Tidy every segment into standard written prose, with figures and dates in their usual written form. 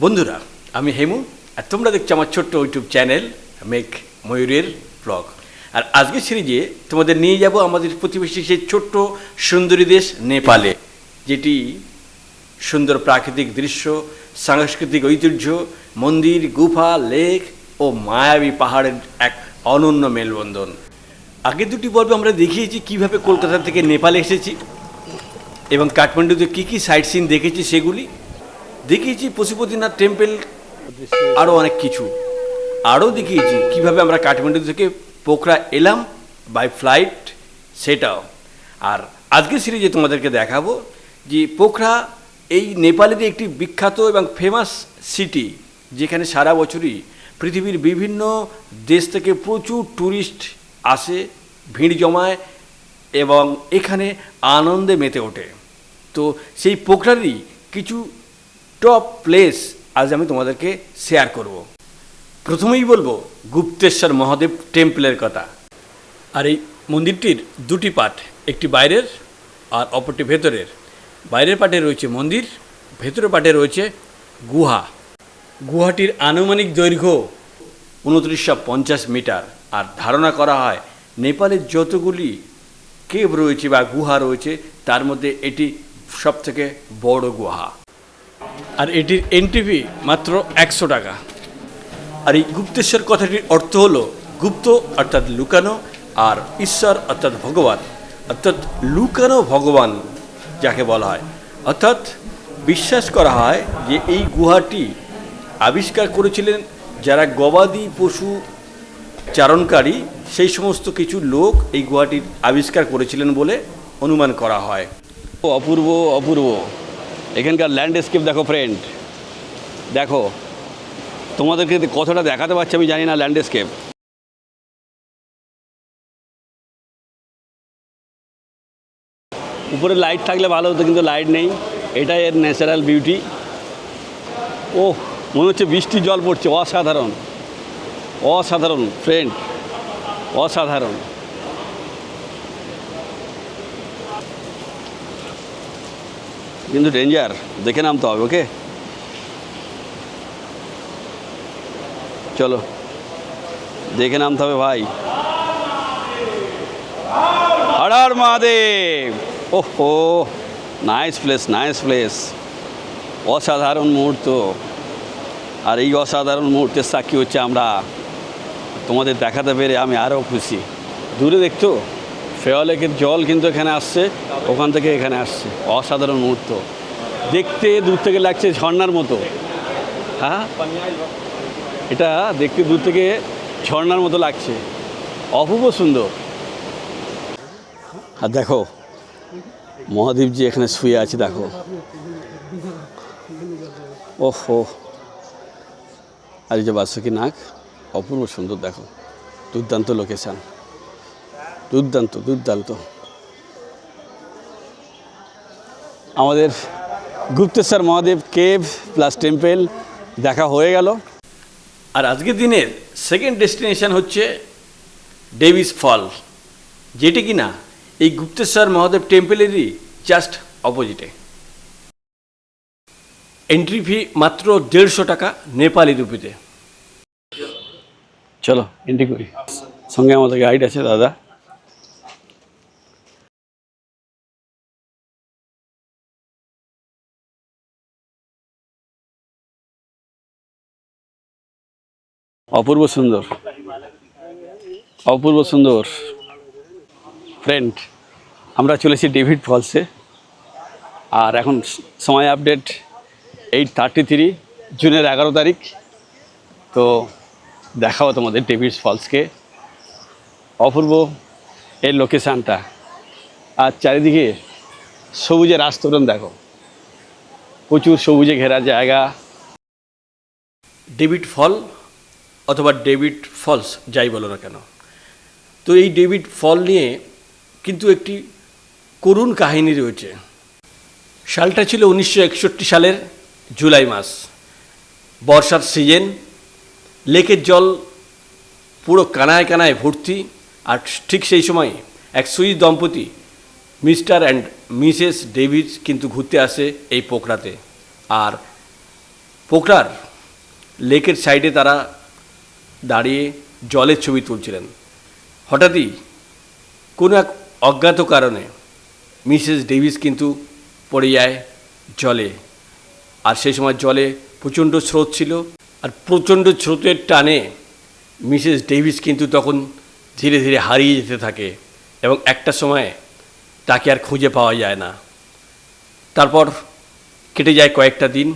বন্ধুরা, আমি হেমু আর তোমরা দেখছো আমার ছোট্ট ইউটিউব চ্যানেল মেক ময়ূরের ব্লগ। আর আজকে সিরিজে তোমাদের নিয়ে যাব আমাদের প্রতিবেশী সেই ছোট্ট সুন্দরী দেশ নেপালে, যেটি সুন্দর প্রাকৃতিক দৃশ্য, সাংস্কৃতিক ঐতিহ্য, মন্দির, গুফা, লেক ও মায়াবী পাহাড়ের এক অনন্য মেলবন্ধন। আগের দুটি পর্বে আমরা দেখিয়েছি কীভাবে কলকাতা থেকে নেপালে এসেছি এবং কাঠমান্ডুতে কী কী সাইট সিন দেখেছি সেগুলি দেখিয়েছি, পশুপতিনাথ টেম্পল, আরও অনেক কিছু আরও দেখিয়েছি কীভাবে আমরা কাঠমান্ডু থেকে পোখরা এলাম বাই ফ্লাইট, সেটাও। আর আজকের সিরিজে তোমাদেরকে দেখাবো যে পোখরা এই নেপালের একটি বিখ্যাত এবং ফেমাস সিটি, যেখানে সারা বছরই পৃথিবীর বিভিন্ন দেশ থেকে প্রচুর ট্যুরিস্ট আসে, ভিড় জমায় এবং এখানে আনন্দে মেতে ওঠে। তো সেই পোখরারই কিছু টপ প্লেস আজ আমি তোমাদেরকে শেয়ার করব। প্রথমেই বলবো গুপ্তেশ্বর মহাদেব টেম্পলের কথা। আর এই মন্দিরটির দুটি পার্ট, একটি বাইরের আর অপরটি ভেতরের। বাইরের পার্টে রয়েছে মন্দির, ভেতরের পার্টে রয়েছে গুহা। গুহাটির আনুমানিক দৈর্ঘ্য 2950 মিটার। আর ধারণা করা হয় নেপালের যতগুলি কেভ রয়েছে বা গুহা রয়েছে তার মধ্যে এটি সবথেকে বড় গুহা। আর এটির এন্ট্রি ফি মাত্র 100 টাকা। আর এই গুপ্তেশ্বর কথাটির অর্থ হলো গুপ্ত অর্থাৎ লুকানো, আর ঈশ্বর অর্থাৎ ভগবান, অর্থাৎ লুকানো ভগবান যাকে বলা হয়। অর্থাৎ বিশ্বাস করা হয় যে এই গুহাটি আবিষ্কার করেছিলেন যারা গবাদি পশু চারণকারী, সেই সমস্ত কিছু লোক এই গুহাটির আবিষ্কার করেছিলেন বলে অনুমান করা হয়। অপূর্ব অপূর্ব এখানকার ল্যান্ডস্কেপ দেখো ফ্রেন্ড, দেখো তোমাদেরকে কতটা দেখাতে পারছি আমি জানি না। ল্যান্ডস্কেপ উপরে লাইট থাকলে ভালো হতো, কিন্তু লাইট নেই। এটাই এর ন্যাচারাল বিউটি। ও মনে হচ্ছে বৃষ্টির জল পড়ছে। অসাধারণ অসাধারণ ফ্রেন্ড, অসাধারণ। কিন্তু ডেঞ্জার, দেখে নামতে হবে। ওকে চলো, দেখে নামতে হবে ভাই। হর হর মহাদেব। ওহো, নাইস প্লেস, নাইস প্লেস। অসাধারণ মুহূর্ত। আর এই অসাধারণ মুহূর্তের সাক্ষী হচ্ছে আমরা। তোমাদের দেখাতে পেরে আমি আরও খুশি। দূরে দেখতো ফেওয়া লেকের জল কিন্তু এখানে আসছে, ওখান থেকে এখানে আসছে। অসাধারণ মুহূর্ত দেখতে, দূর থেকে লাগছে ঝর্ণার মতো। হ্যাঁ, এটা দেখতে দূর থেকে ঝর্ণার মতো লাগছে, অপূর্ব সুন্দর। আর দেখো মহাদেবজি এখানে শুয়ে আছে, দেখো। ওহো, আর এই যে বাসুকি নাগ, অপূর্ব সুন্দর। দেখো, দুর্দান্ত লোকেশান, দুর্দান্ত দুর্দান্ত। আমাদের Gupteshwar Mahadev cave plus temple দেখা হয়ে গেল। আর আজকের দিনের সেকেন্ড ডেস্টিনেশন হচ্ছে ডেভিস ফল, যেটি কিনা এই গুপ্তেশ্বর মহাদেব টেম্পলেরই জাস্ট অপোজিটে। এন্ট্রি ফি মাত্র 150 টাকা নেপালি রুপিতে। চলো এন্ট্রি করি। সঙ্গে আমাদের গাইড আছে দাদা। অপূর্ব সুন্দর, অপূর্ব সুন্দর ফ্রেন্ড। আমরা চলেছি ডেভিড ফলসে। আর এখন সময় আপডেট 8:33, জুনের 11 তারিখ। তো দেখাবো তোমাদের ডেভিড ফলসকে। অপূর্ব এর লোকেশানটা, আর চারিদিকে সবুজের আস্তরণ দেখো, প্রচুর সবুজে ঘেরা জায়গা। ডেভিড ফল অথবা ডেভিড ফলস যাই বলো না কেন, তো এই ডেভিড ফল নিয়ে কিন্তু একটি করুণ কাহিনী রয়েছে। সালটা ছিল 1961 সালের জুলাই মাস, বর্ষার সিজন। লেকের জল পুরো কানায় কানায় ভর্তি। আর ঠিক সেই সময় এক সুইস দম্পতি মিস্টার অ্যান্ড মিসেস ডেভিড কিন্তু ঘুরতে আসে এই পোখরাতে। আর পোখরার লেকের সাইডে তারা দাঁড়িয়ে জলের ছবি তুলছিলেন। হঠাৎই কোনো এক অজ্ঞাত কারণে মিসেস ডেভিস কিন্তু পড়ে যায় জলে। আর সেই সময় জলে প্রচণ্ড স্রোত ছিল, আর প্রচণ্ড স্রোতের টানে মিসেস ডেভিস কিন্তু তখন ধীরে ধীরে হারিয়ে যেতে থাকে এবং একটা সময় তাকে আর খুঁজে পাওয়া যায় না। তারপর কেটে যায় কয়েকটা দিন,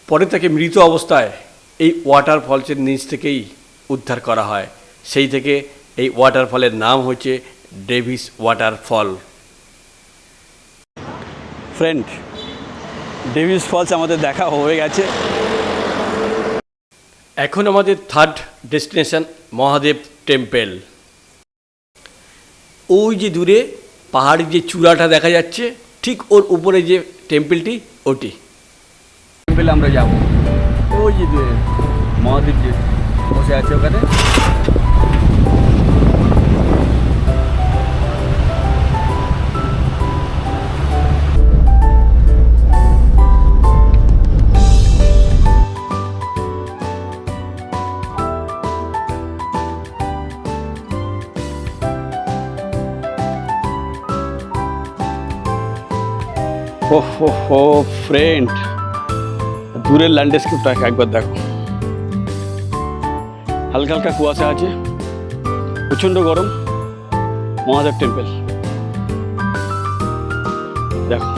পরে তাকে মৃত অবস্থায় এই ওয়াটারফলসের নিচ থেকেই উদ্ধার করা হয়। সেই থেকে এই ওয়াটারফলের নাম হচ্ছে Davis waterfall. Friend, Davis falls আমাদের দেখা হয়ে গেছে। এখন আমাদের থার্ড ডেস্টিনেশন মহাদেব টেম্পল। ওই যে দূরে পাহাড়ের যে চূড়াটা দেখা যাচ্ছে, ঠিক ওর উপরে যে টেম্পলটি, ওটি টেম্পলে আমরা যাব। ওই যে দূরে মহাদেব যে বসে আছে ওখানে। ও ফ্রেন্ড, দূরের ল্যান্ডস্কেপটা একবার দেখো। হালকা হালকা কুয়াশা আছে, প্রচণ্ড গরম। মহাদেব টেম্পল দেখো।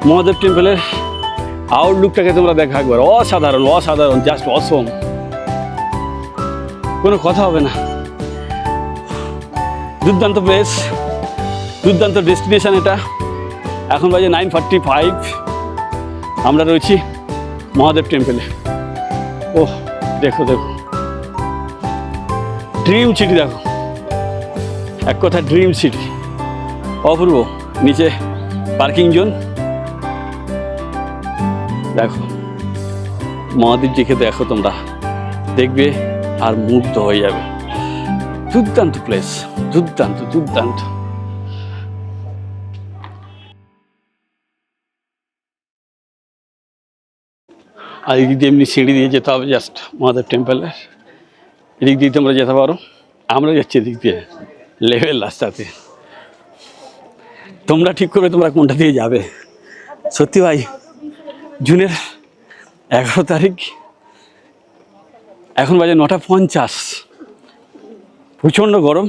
মহাদেব টেম্পলের আউটলুকটাকে তোমরা দেখো একবার। অসাধারণ অসাধারণ, জাস্ট অসম, কোনো কথা হবে না। দুর্দান্ত প্লেস, দুর্দান্ত ডেস্টিনেশন এটা। এখন বাজে 9:45, আমরা রয়েছি মহাদেব টেম্পলে। ওহ দেখো দেখো, ড্রিম সিটি দেখো, এক কথা ড্রিম সিটি, অপূর্ব। নিচে পার্কিং জোন দেখো। মহাদেবজিকে দেখো তোমরা, দেখবে আর মুগ্ধ হয়ে যাবে। দুর্দান্ত প্লেস, দুর্দান্ত দুর্দান্ত। আর এদিক দিয়ে এমনি সিঁড়ি দিয়ে যেতে হবে জাস্ট মহাদেব টেম্পলের। এদিক দিয়ে তোমরা যেতে পারো, আমরা যাচ্ছি এদিক দিয়ে লেভেল রাস্তাতে। তোমরা ঠিক করবে তোমরা কোনটা দিয়ে যাবে। সত্যি ভাই, জুনের 11 তারিখ, এখন বাজে 9:50, প্রচণ্ড গরম।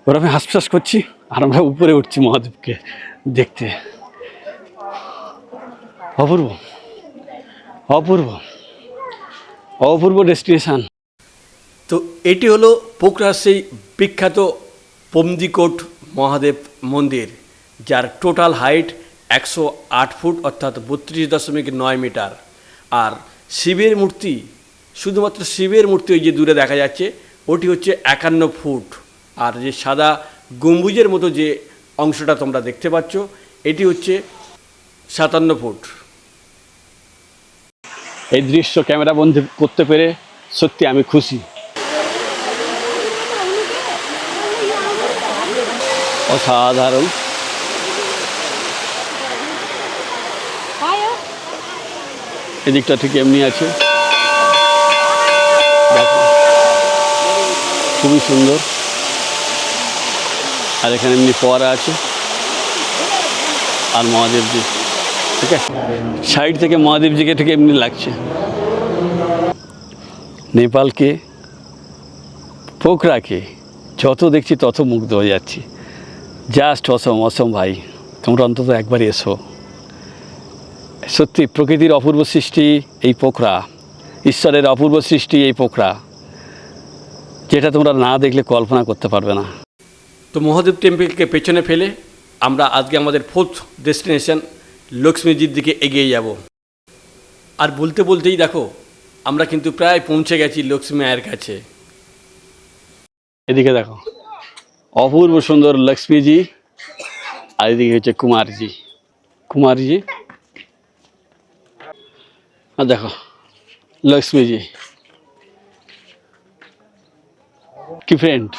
গরমে হাঁসফাঁস করছি, আর আমরা উপরে উঠছি মহাদেবকে দেখতে। অপূর্ব অপূর্ব অপূর্ব ডেস্টিনেশন। তো এটি হলো পোখরার সেই বিখ্যাত পমদিকোট মহাদেব মন্দির, যার টোটাল হাইট 108 ফুট অর্থাৎ 32.9 মিটার। আর শিবের মূর্তি, শুধুমাত্র শিবের মূর্তি ওই যে দূরে দেখা যাচ্ছে, ওটি হচ্ছে 51 ফুট। আর যে সাদা গম্বুজের মতো যে অংশটা তোমরা দেখতে পাচ্ছ, এটি হচ্ছে 57 ফুট। এই দৃশ্য ক্যামেরা বন্দি করতে পেরে সত্যি আমি খুশি। অসাধারণ। এদিকটা ঠিক এমনি আছে দেখো, খুবই সুন্দর। আর এখানে এমনি ফোয়ারা আছে, আর মহাদেবজি, ঠিক আছে। সাইড থেকে মহাদেবজিকে ঠিক এমনি লাগছে। নেপালকে, পোখরাকে যত দেখছি তত মুগ্ধ হয়ে যাচ্ছি। জাস্ট অসম অসম ভাই, তোমরা অন্তত একবার এসো। সত্যি প্রকৃতির অপূর্ব সৃষ্টি এই পোখরা, ঈশ্বরের অপূর্ব সৃষ্টি এই পোখরা, যেটা তোমরা না দেখলে কল্পনা করতে পারবে না। তো মহাদেব টেম্পলকে পেছনে ফেলে আমরা আজকে আমাদের ফোর্থ ডেস্টিনেশন লক্ষ্মীজির দিকে এগিয়ে যাব। আর বলতে বলতেই দেখো, আমরা কিন্তু প্রায় পৌঁছে গেছি লক্ষ্মী মায়ের কাছে। এদিকে দেখো, অপূর্ব সুন্দর লক্ষ্মীজি, আর এদিকে হচ্ছে কুমারজি। কুমারজি, আর দেখো লক্ষ্মীজি। কি ফ্রেন্ড,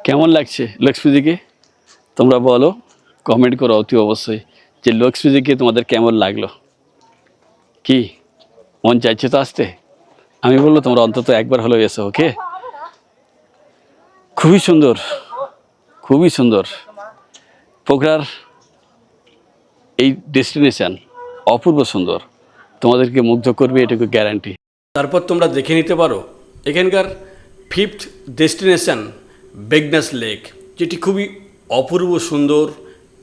কেমন লাগছে লক্ষ্মীজিকে তোমরা বলো। কমেন্ট করো অতি অবশ্যই যে লক্ষ্মীজিকে তোমাদের কেমন লাগলো। কি মন চাইছে তো আসতে? আমি বললো তোমরা অন্তত একবার হলেও এসো, ওকে? খুবই সুন্দর, খুবই সুন্দর। পোখরার এই ডেস্টিনেশন অপূর্ব সুন্দর, তোমাদেরকে মুগ্ধ করবে এটুকু গ্যারান্টি। তারপর তোমরা দেখে নিতে পারো এখানকার ফিফথ ডেস্টিনেশন বেগনাস লেক, যেটি খুবই অপূর্ব সুন্দর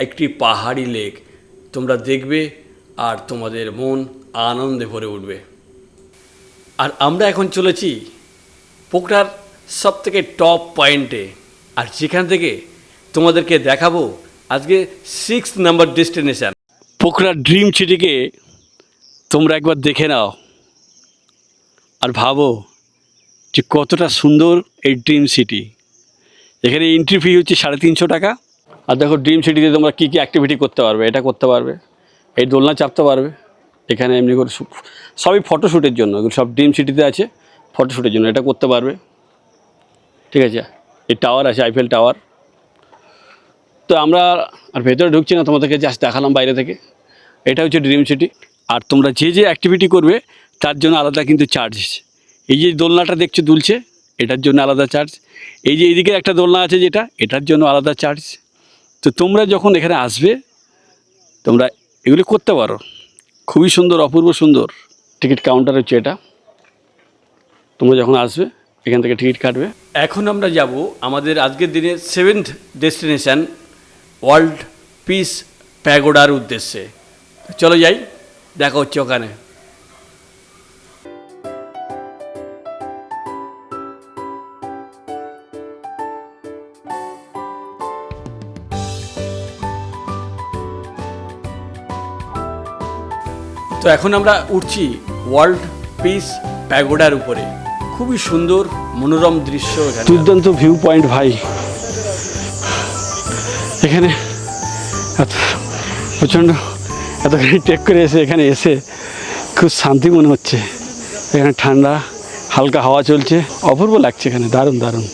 একটি পাহাড়ি লেক। তোমরা দেখবে আর তোমাদের মন আনন্দে ভরে উঠবে। আর আমরা এখন চলেছি পোখরার সবথেকে টপ পয়েন্টে, আর যেখান থেকে তোমাদেরকে দেখাবো আজকে 6 নাম্বার ডেস্টিনেশন। পোখরার ড্রিম সিটিকে তোমরা একবার দেখে নাও আর ভাবো যে কতটা সুন্দর এই ড্রিম সিটি। এখানে এন্ট্রি ফি হচ্ছে 350 টাকা। আর দেখো ড্রিম সিটিতে তোমরা কী কী অ্যাক্টিভিটি করতে পারবে, এটা করতে পারবে, এই দোলনা চাপতে পারবে। এখানে এমনি করে সবই ফটোশ্যুটের জন্য, এগুলো সব ড্রিম সিটিতে আছে ফটোশ্যুটের জন্য, এটা করতে পারবে। ঠিক আছে, এই টাওয়ার আছে, আইফেল টাওয়ার। তো আমরা আর ভেতরে ঢুকছি না, তোমাদেরকে জাস্ট দেখালাম বাইরে থেকে। এটা হচ্ছে ড্রিম সিটি। আর তোমরা যে যে অ্যাক্টিভিটি করবে তার জন্য আলাদা কিন্তু চার্জ। এই যে দোলনাটা দেখছো দুলছে, এটার জন্য আলাদা চার্জ। এই যে এইদিকে একটা দোলনা আছে যেটা, এটার জন্য আলাদা চার্জ। তো তোমরা যখন এখানে আসবে তোমরা এগুলি করতে পারো। খুবই সুন্দর, অপূর্ব সুন্দর। টিকিট কাউন্টার হচ্ছে এটা, তোমরা যখন আসবে এখান থেকে টিকিট কাটবে। এখন আমরা যাব আমাদের আজকের দিনের 7th ডেস্টিনেশন ওয়ার্ল্ড পিস প্যাগোডার উদ্দেশ্যে। চলো যাই, দেখা হচ্ছে ওখানে। তো এখন আমরা উঠছি ওয়ার্ল্ড পিস প্যাগোডার উপরে। খুবই সুন্দর মনোরম দৃশ্য এখানে। দুর্দান্ত ভিউ পয়েন্ট ভাই। এখানে প্রচণ্ড এতখানি ট্রেক করে এখানে এসে খুব শান্তি মনে হচ্ছে। এখানে ঠান্ডা হালকা হাওয়া চলছে, অপূর্ব লাগছে এখানে, দারুণ দারুণ,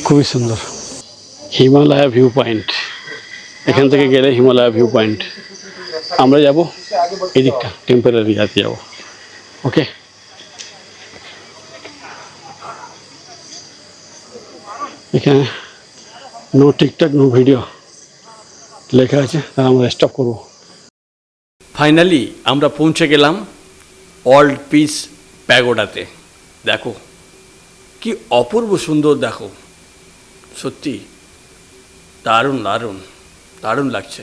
খুবই সুন্দর। হিমালয়া ভিউ পয়েন্ট, এখান থেকে গেলে হিমালয়া ভিউ পয়েন্ট। আমরা যাব এদিকটা, টেম্পোরারি যাতে যাবো, ওকে? এখানে নো টিকটক নো ভিডিও লেখা আছে, তাহলে আমরা স্টপ করবো। ফাইনালি আমরা পৌঁছে গেলাম ওয়ার্ল্ড পিস প্যাগোডাতে। দেখো কি অপূর্ব সুন্দর, দেখো সত্যি দারুণ দারুণ দারুণ লাগছে।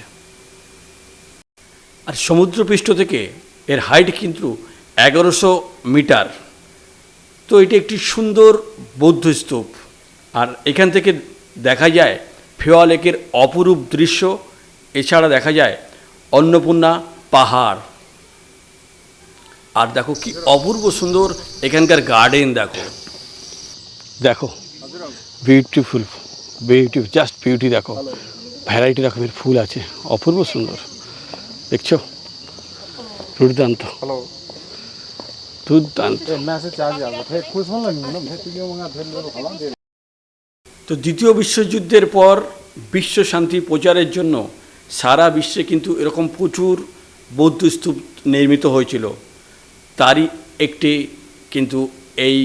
আর সমুদ্রপৃষ্ঠ থেকে এর হাইট কিন্তু 1100 মিটার। তো এটি একটি সুন্দর বৌদ্ধ স্তূপ। আর এখান থেকে দেখা যায় ফেওয়া লেকের অপরূপ দৃশ্য। এছাড়া দেখা যায় অন্নপূর্ণা পাহাড়। আর দেখো কি অপূর্ব সুন্দর এখানকার গার্ডেন। দেখো দেখো বিউটিফুল, বিউটিফুল, জাস্ট বিউটি। দেখো ভ্যারাইটি রকমের ফুল আছে, অপূর্ব সুন্দর। দেখছো, দুর্দান্ত দুর্দান্ত। তো দ্বিতীয় বিশ্বযুদ্ধের পর বিশ্ব শান্তি প্রচারের জন্য সারা বিশ্বে কিন্তু এরকম প্রচুর বৌদ্ধ স্তূপ নির্মিত হয়েছিল। তারই একটি কিন্তু এই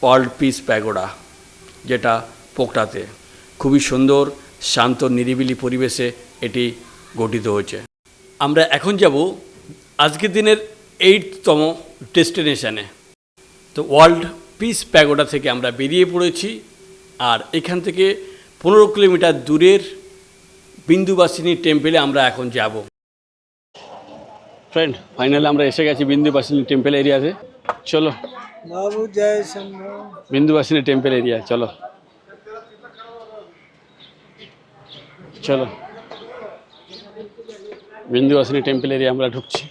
ওয়ার্ল্ড পিস প্যাগোডা, যেটা পোখরাতে খুবই সুন্দর শান্ত নিরিবিলি পরিবেশে এটি গঠিত হয়েছে। আমরা এখন যাব আজকের দিনের 8তম ডেস্টিনেশনে। তো ওয়ার্ল্ড পিস প্যাগোডা থেকে আমরা বেরিয়ে পড়েছি। আর এখান থেকে 15 কিলোমিটার দূরের বিন্দুবাসিনী টেম্পেলে আমরা এখন যাব। ফ্রেন্ড, ফাইনালি আমরা এসে গেছি বিন্দুবাসিনী টেম্পল এরিয়াতে। চলো বাবু জয় শম্ভু। বিন্দুবাসিনী টেম্পল এরিয়া, চলো চলো বিন্দুবাসিনী টেম্পল এরিয়া আমরা ঢুকছি।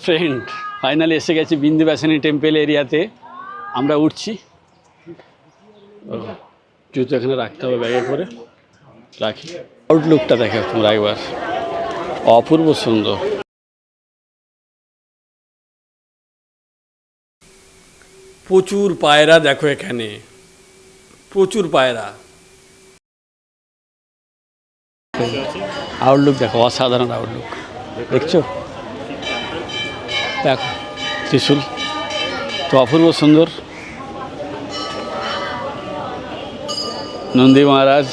ফ্রেন্ড, ফাইনালি এসে গেছি বিন্দুবাসিনী টেম্পল এরিয়াতে। আমরা উঠছি। জুতো এখানে রাখতে হবে, ব্যাগে করে রাখি। আউটলুকটা দেখো তোমরা একবার, অপূর্ব সুন্দর। প্রচুর পায়রা দেখো এখানে, প্রচুর পায়রা। আউটলুক দেখো, অসাধারণ আউটলুক, দেখছো? দেখো ত্রিশূল তো অপূর্ব সুন্দর। নন্দী মহারাজ,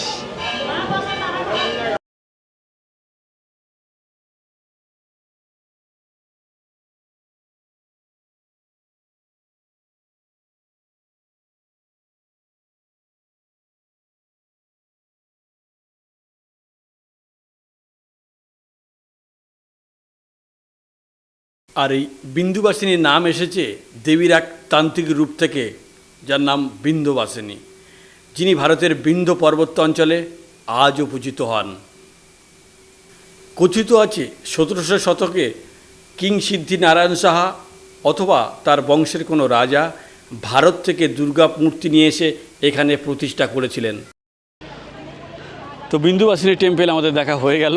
আর এই বিন্দুবাসিনীর নাম এসেছে দেবীর এক তান্ত্রিক রূপ থেকে, যার নাম বিন্দুবাসিনী, যিনি ভারতের বিন্ধ্য পর্বত্য অঞ্চলে আজও পূজিত হন। কথিত আছে 1700 শতকে কিং সিদ্ধি নারায়ণ সাহা অথবা তার বংশের কোনো রাজা ভারত থেকে দুর্গা মূর্তি নিয়ে এসে এখানে প্রতিষ্ঠা করেছিলেন। তো বিন্দুবাসিনী টেম্পল আমাদের দেখা হয়ে গেল।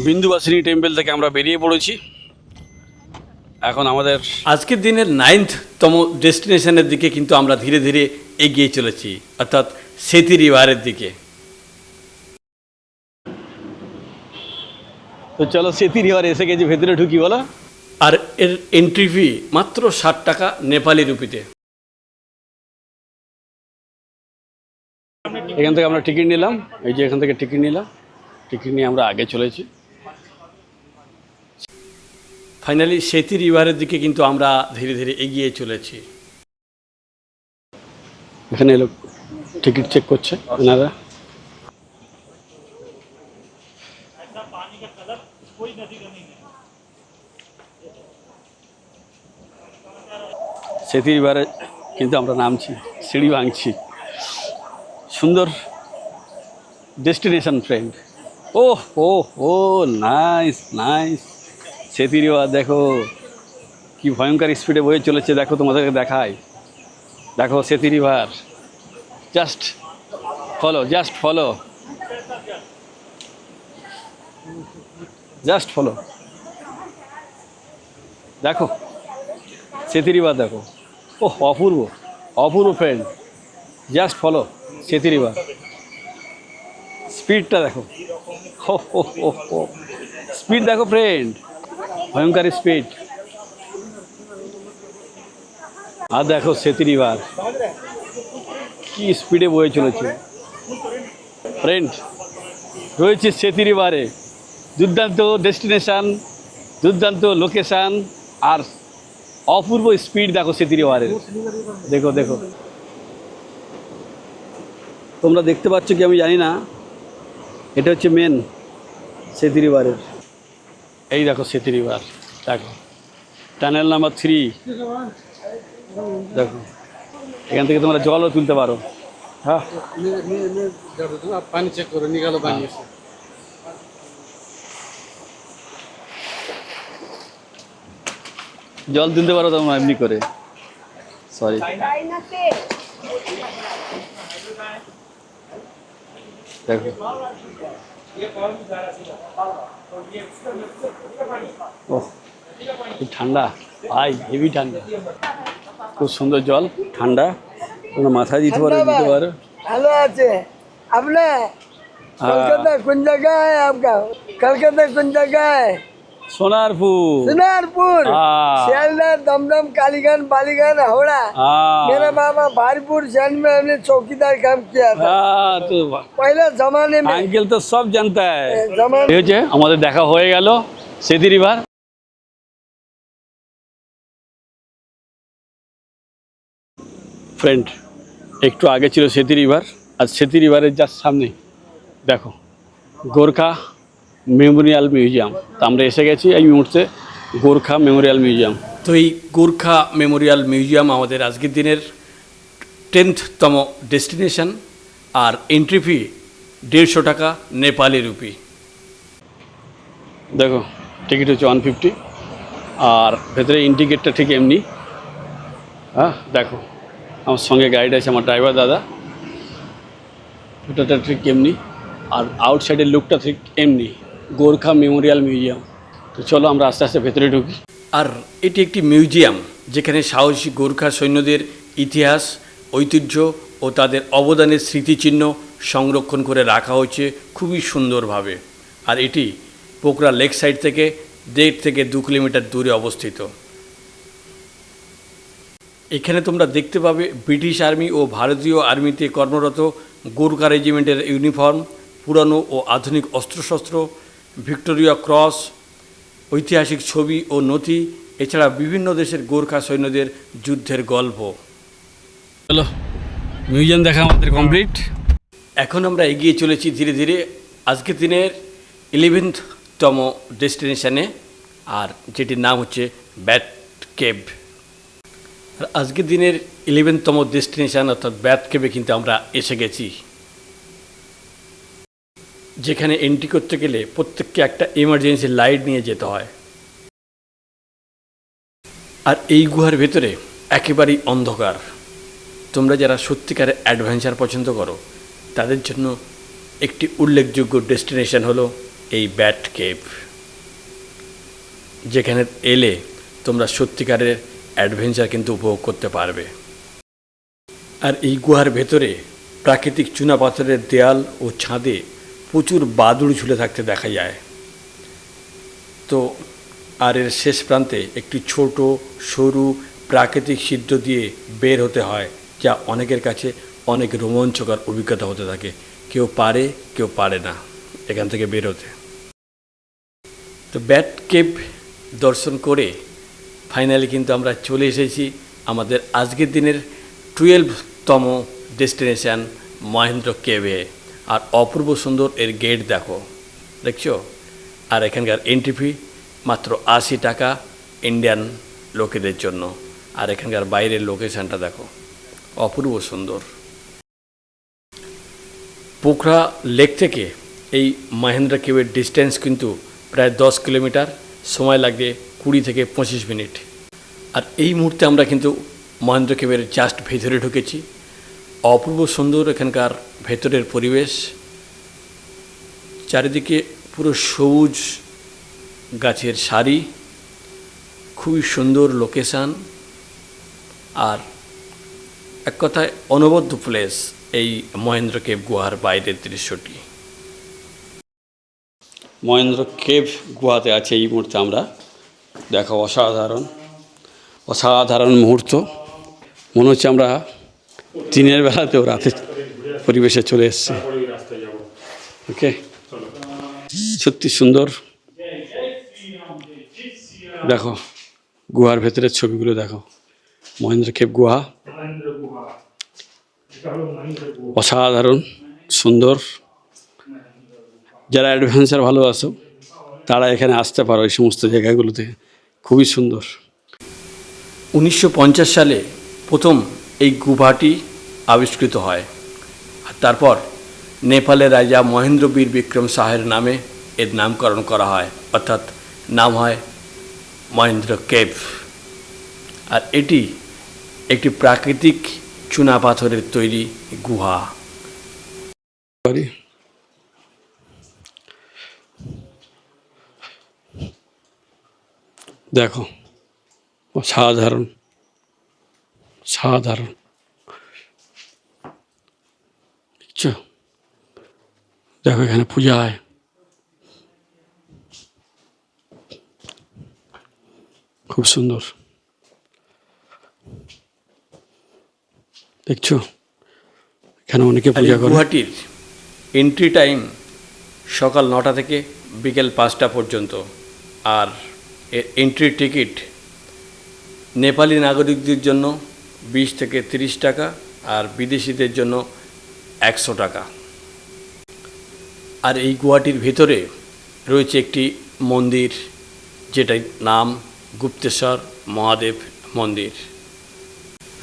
বিন্দুবাসিনী টেম্পল থেকে আমরা বেরিয়ে পড়েছি। এখন আমাদের আজকের দিনের 9th-তম ডেস্টিনেশনের দিকে কিন্তু আমরা ধীরে ধীরে এগিয়ে চলেছি, অর্থাৎ সেতী রিভারের দিকে। তো চলো সেতী রিভার এসে গেছি, ভেতরে ঢুকি বলো। আর এর এন্ট্রি ফি মাত্র 60 টাকা নেপালি রুপিতে। এখান থেকে আমরা টিকিট নিলাম, এই যে এখান থেকে টিকিট নিলাম, টিকিট নিয়ে আমরা আগে চলেছি। ফাইনালি সেতী রিভারের দিকে কিন্তু আমরা ধীরে ধীরে এগিয়ে চলেছি। এখানে লোক টিকিট চেক করছে ওনারা। সেতী রিভারে কিন্তু আমরা নামছি, সিঁড়ি ভাঙছি। সুন্দর ডেস্টিনেশন ফ্রেন্ড। ওহ ও ও নাইস নাইস। সেতী রিভার দেখো কি ভয়ঙ্কর স্পিডে বয়ে চলেছে, দেখো তোমাদেরকে দেখায়। দেখো Seti river, just follow, just follow, just follow. দেখো সেতী রিভার দেখো, ও অপূর্ব অপূর্ব friend, just follow Seti river. স্পিডটা দেখো, হো হো হো হো, স্পিড দেখো ফ্রেন্ড, ভয়ঙ্কর স্পিড। আর দেখো সেতী রিভার কি স্পিডে বয়ে চলেছে ফ্রেন্ড। রয়েছে সেতী রিভারে দুর্দান্ত ডেস্টিনেশন, দুর্দান্ত লোকেশান, আর অপূর্ব স্পিড দেখো সেতী রিভারের। দেখো দেখো, তোমরা দেখতে পাচ্ছ কি আমি জানি না, এটা হচ্ছে মেন সেতী রিভারের। এই দেখো সেতী রিভার, দেখো টানেল নাম্বার 3। দেখো এখান থেকে তোমরা জলও তুলতে পারো। হ্যাঁ पानी चेक करो, निकालो पानी से। জল তুলতে পারো তোমরা এমনি করে। সরি, দেখো ওহ কি ঠান্ডা ভাই, হেভি ঠান্ডা, খুব সুন্দর জল, ঠান্ডা, তোমরা মাথায় দিতে পারো, দিতে পারো। हेलो আছে आपने कलकत्ता कौन जगह है आपका? कलकत्ता कौन जगह है? সোনারপুর। सुनारपुर, हाँ। सियालदह, दमदम, कालीगंज, बालीगंज, हावड़ा। हाँ मेरा मामा भारीपुर शहर में हमने चौकीदार काम किया था हाँ, তো पहले जमाने में। আঙ্কেল তো সব জানতা है। जमाने এই হচ্ছে আমাদের দেখা হয়ে গেল সেতী রিভার। ফ্রেন্ড একটু আগে ছিল সেতী রিভার, আর সেতী রিভারের জাস্ট সামনে দেখো গোর্খা মেমোরিয়াল মিউজিয়াম। তো আমরা এসে গেছি এই মুহূর্তে গোর্খা মেমোরিয়াল মিউজিয়াম। তো এই গোর্খা মেমোরিয়াল মিউজিয়াম আমাদের আজকের দিনের 10th-তম ডেস্টিনেশন। আর এন্ট্রি ফি 150 টাকা নেপালি রুপি। দেখো টিকিট হচ্ছে 150, আর ভেতরে ইন্ডিকেটটা ঠিক এমনি। হ্যাঁ দেখো আমার সঙ্গে গাইড আছে আমার ড্রাইভার দাদা, ওটাটা ঠিক এমনি, আর আউটসাইডের লুকটা ঠিক এমনি, গোর্খা মেমোরিয়াল মিউজিয়াম। তো চলো আমরা আস্তে আস্তে ভেতরে ঢুকি। আর এটি একটি মিউজিয়াম যেখানে সাহসী গোর্খা সৈন্যদের ইতিহাস, ঐতিহ্য ও তাদের অবদানের স্মৃতিচিহ্ন সংরক্ষণ করে রাখা হয়েছে খুবই সুন্দরভাবে। আর এটি পোখরা লেক সাইড থেকে 1.5 থেকে 2 কিলোমিটার দূরে অবস্থিত। এখানে তোমরা দেখতে পাবে ব্রিটিশ আর্মি ও ভারতীয় আর্মিতে কর্মরত গোর্খা রেজিমেন্টের ইউনিফর্ম, পুরানো ও আধুনিক অস্ত্রশস্ত্র, ভিক্টোরিয়া ক্রস, ঐতিহাসিক ছবি ও নথি, এছাড়া বিভিন্ন দেশের গোর্খা সৈন্যদের যুদ্ধের গল্প। চলো, মিউজিয়াম দেখা আমাদের কমপ্লিট। এখন আমরা এগিয়ে চলেছি ধীরে ধীরে আজকের দিনের 11তম ডেস্টিনেশনে, আর যেটির নাম হচ্ছে ব্যাট কেভ। আর আজকের দিনের 11তম ডেস্টিনেশন অর্থাৎ ব্যাট কেভে কিন্তু আমরা এসে গেছি, যেখানে এন্ট্রি করতে গেলে প্রত্যেককে একটা এমার্জেন্সি লাইট নিয়ে যেতে হয়। আর এই গুহার ভেতরে একেবারেই অন্ধকার। তোমরা যারা সত্যিকারের অ্যাডভেঞ্চার পছন্দ করো তাদের জন্য একটি উল্লেখযোগ্য ডেস্টিনেশন হলো এই ব্যাট কেভ, যেখানে এলে তোমরা সত্যিকারের অ্যাডভেঞ্চার কিন্তু উপভোগ করতে পারবে। আর এই গুহার ভেতরে প্রাকৃতিক চুনাপাথরের দেয়াল ও ছাদে প্রচুর বাদুড় ঝুলে থাকতে দেখা যায়। তো আর এর শেষ প্রান্তে একটি ছোট সরু প্রাকৃতিক ছিদ্র দিয়ে বের হতে হয়, যা অনেকের কাছে অনেক রোমাঞ্চকর অভিজ্ঞতা হতে থাকে। কেউ পারে, কেউ পারে না এখান থেকে বের হতে। তো ব্যাট কেভ দর্শন করে ফাইনালি কিন্তু আমরা চলে এসেছি আমাদের আজকের দিনের 12তম ডেস্টিনেশন মহেন্দ্র কেভে। আর অপূর্ব সুন্দর এর গেট দেখছো। আর এখানকার এন্ট্রি ফি মাত্র 80 টাকা ইন্ডিয়ান লোকেদের জন্য। আর এখানকার বাইরের লোকেশানটা দেখো, অপূর্ব সুন্দর। পোখরা লেক থেকে এই মহেন্দ্র কেভের ডিস্টেন্স কিন্তু প্রায় 10 কিলোমিটার, সময় লাগবে 20 থেকে 25 মিনিট। আর এই মুহূর্তে আমরা কিন্তু মহেন্দ্র কেভের জাস্ট ভেতরে ঢুকেছি। অপূর্ব সুন্দর এখানকার ভেতরের পরিবেশ, চারিদিকে পুরো সবুজ গাছের সারি, খুবই সুন্দর লোকেশান। আর এক কথায় অনবদ্য প্লেস এই মহেন্দ্র কেভ গুহার বাইরের দৃশ্যটি। মহেন্দ্র কেভ গুহাতে আছে এই মুহূর্তে আমরা। দেখো, অসাধারণ মুহূর্ত। মনে হচ্ছে আমরা দিনের বেলাতেও রাতে পরিবেশে চলে এসেছি। ওকে, সত্যি সুন্দর। দেখো গুহার ভেতরের ছবিগুলো দেখো। মহেন্দ্র কেভ গুহা অসাধারণ সুন্দর। যারা অ্যাডভেঞ্চার ভালোবাসো তারা এখানে আসতে পারো। এই সমস্ত জায়গাগুলোতে খুবই সুন্দর। 1950 সালে প্রথম এই গুহাটি আবিষ্কৃত হয়। আর তারপর নেপালের রাজা মহেন্দ্র বীর বিক্রম শাহের নামে এর নামকরণ করা হয়, অর্থাৎ নাম হয় মহেন্দ্র কেভ। আর এটি একটি প্রাকৃতিক চুনাপাথরের তৈরি গুহা। দেখো, অসাধারণ সাধারণ। বুঝছো? দেখো এখানে পূজা হয়। খুব সুন্দর দেখছো, এখানে অনেকে পূজা করে। গুহাটির এন্ট্রি টাইম সকাল 9টা থেকে বিকেল 5টা পর্যন্ত। আর এন্ট্রি টিকিট নেপালি নাগরিকদের জন্য 20 থেকে 30 টাকা, আর বিদেশিদের জন্য 100 টাকা। আর এই গুহাটির ভেতরে রয়েছে একটি মন্দির, যেটার নাম গুপ্তেশ্বর মহাদেব মন্দির।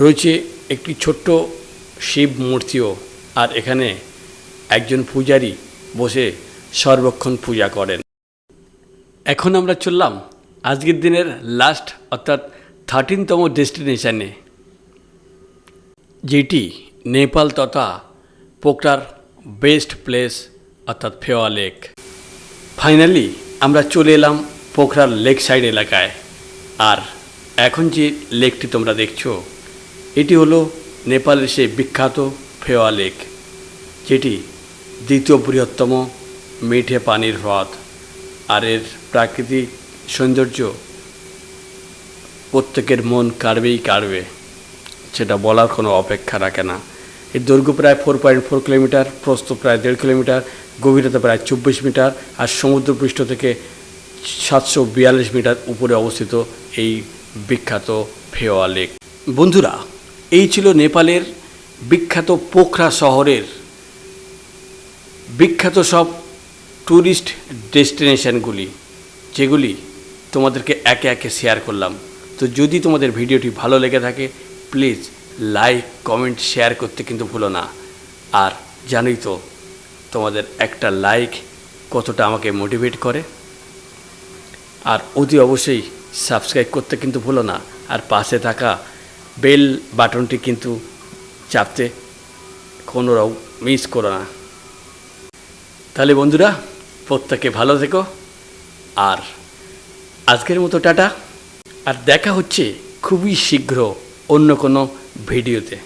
রয়েছে একটি ছোট্ট শিব মূর্তিও। আর এখানে একজন পূজারী বসে সর্বক্ষণ পূজা করেন। এখন আমরা চললাম আজকের দিনের লাস্ট অর্থাৎ 13তম ডেস্টিনেশনে, যেটি নেপাল তথা পোখরার বেস্ট প্লেস অর্থাৎ ফেওয়া লেক। ফাইনালি আমরা চলে এলাম পোখরার লেক সাইড এলাকায়। আর এখন যে লেকটি তোমরা দেখছো, এটি হলো নেপালের সেই বিখ্যাত ফেওয়া লেক। যেটি দ্বিতীয় বৃহত্তম মিঠে পানির হ্রদ। আর এর প্রাকৃতিক সৌন্দর্য প্রত্যেকের মন কাড়বে, সেটা বলার কোনো অপেক্ষা রাখে না। এর দৈর্ঘ্য প্রায় 4.4 কিলোমিটার, প্রস্থ প্রায় 1.5 কিলোমিটার, গভীরতা প্রায় 24 মিটার, আর সমুদ্রপৃষ্ঠ থেকে 742 মিটার উপরে অবস্থিত এই বিখ্যাত ফেওয়া লেক। বন্ধুরা, এই ছিল নেপালের বিখ্যাত পোখরা শহরের বিখ্যাত সব ট্যুরিস্ট ডেস্টিনেশনগুলি, যেগুলি তোমাদেরকে একে একে শেয়ার করলাম। তো যদি তোমাদের ভিডিওটি ভালো লেগে থাকে, প্লিজ লাইক, কমেন্ট, শেয়ার করতে কিন্তু ভুলো না। আর জানোই তো তোমাদের একটা লাইক কতটা আমাকে মোটিভেট করে। আর অতি অবশ্যই সাবস্ক্রাইব করতে কিন্তু ভুলো না। আর পাশে থাকা বেল বাটনটি কিন্তু চাপতে কোনোরাও মিস করো না। তাহলে বন্ধুরা, প্রত্যেকে ভালো থেকো। আর আজকের মতো টাটা। আর দেখা হচ্ছে খুবই শীঘ্র অন্য কোনো ভিডিওতে।